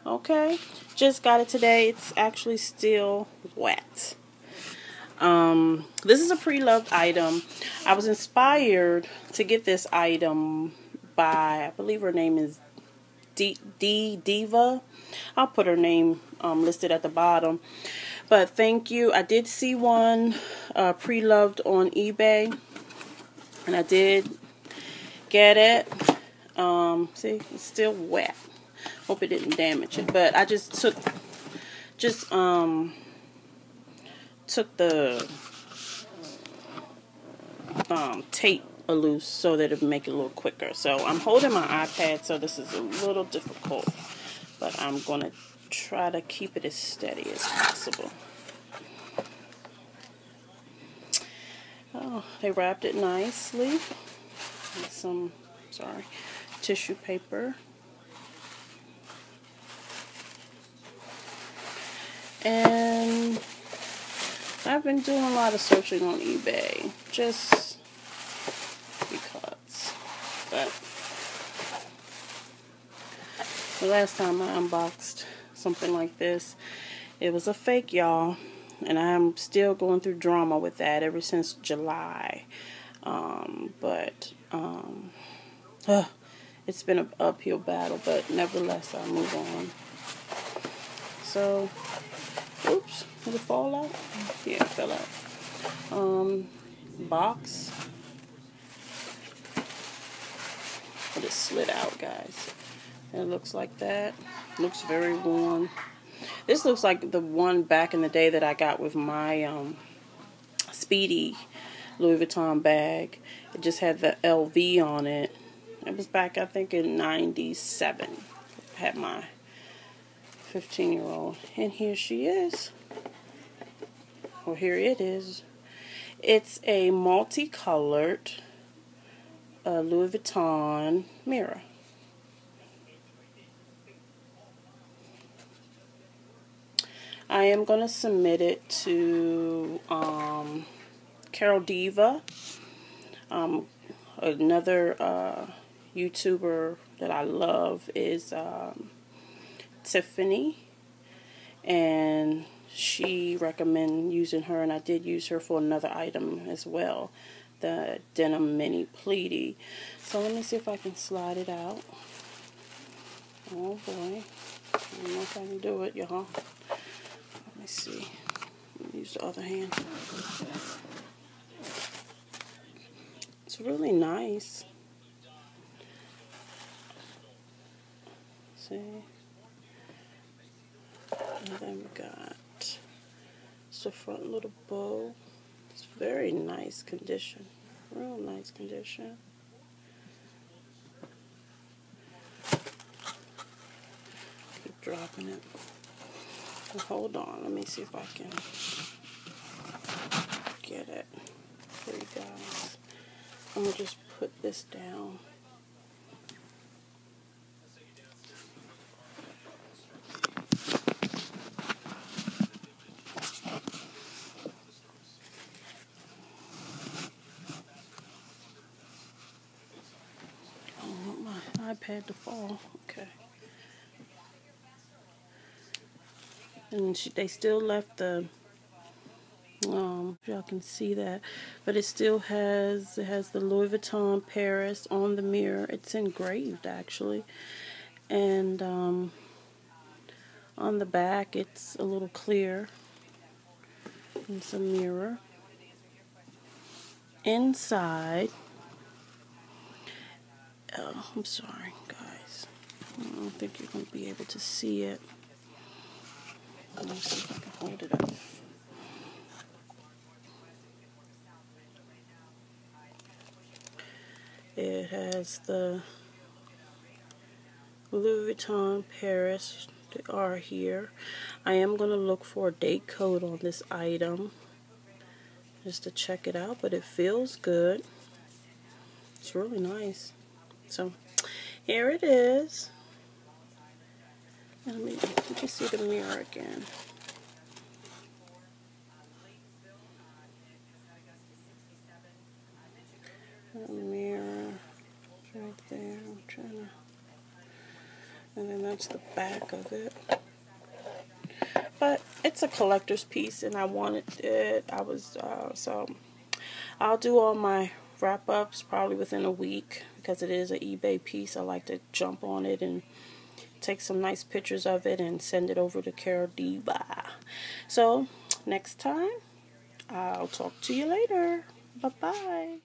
Okay, just got it today. It's actually still wet. This is a pre-loved item. I was inspired to get this item by, I believe her name is Diva. I'll put her name listed at the bottom. But thank you. I did see one pre-loved on eBay, and I did get it. See, it's still wet. Hope it didn't damage it. But I just took the tape loose so that it would make it a little quicker. So I'm holding my iPad, so this is a little difficult, but I'm going to try to keep it as steady as possible. Oh, they wrapped it nicely with some, tissue paper. And I've been doing a lot of searching on eBay, just because. But the last time I unboxed something like this, it was a fake, y'all. And I'm still going through drama with that ever since July. It's been an uphill battle, but nevertheless, I move on. So, oops, did it fall out? Yeah, it fell out. Box. But it slid out, guys. And it looks like that. Looks very worn. This looks like the one back in the day that I got with my Speedy Louis Vuitton bag. It just had the LV on it. It was back, I think, in 97. I had my 15-year-old. And here she is. Well, here it is. It's a multicolored Louis Vuitton mirror. I am going to submit it to Carol Diva, another YouTuber that I love is Tiffany, and she recommended using her, and I did use her for another item as well, the denim mini pleaty. So let me see if I can slide it out. Oh boy, I don't know if I can do it, y'all. Let me see. Let me use the other hand. It's really nice. See? And then we got the front little bow. It's very nice condition. Real nice condition. Keep dropping it. Well, hold on. Let me see if I can get it for you guys. I'm going to just put this down. I don't want my iPad to fall. Okay. And they still left the, if y'all can see that, but it still has, the Louis Vuitton Paris on the mirror. It's engraved actually, and on the back it's a little clear. It's a mirror. Inside, I'm sorry guys, I don't think you're going to be able to see it. Let me see if I can hold it up. It has the Louis Vuitton Paris. They are here. I am going to look for a date code on this item just to check it out, but it feels good. It's really nice. So here it is. Let me see the mirror again. The mirror right there. I'm trying to, and then That's the back of it. But it's a collector's piece, and I wanted it. So I'll do all my wrap-ups probably within a week, because it is an eBay piece. I like to jump on it and take some nice pictures of it and send it over to Carol Diva. So next time, I'll talk to you later. Bye-bye.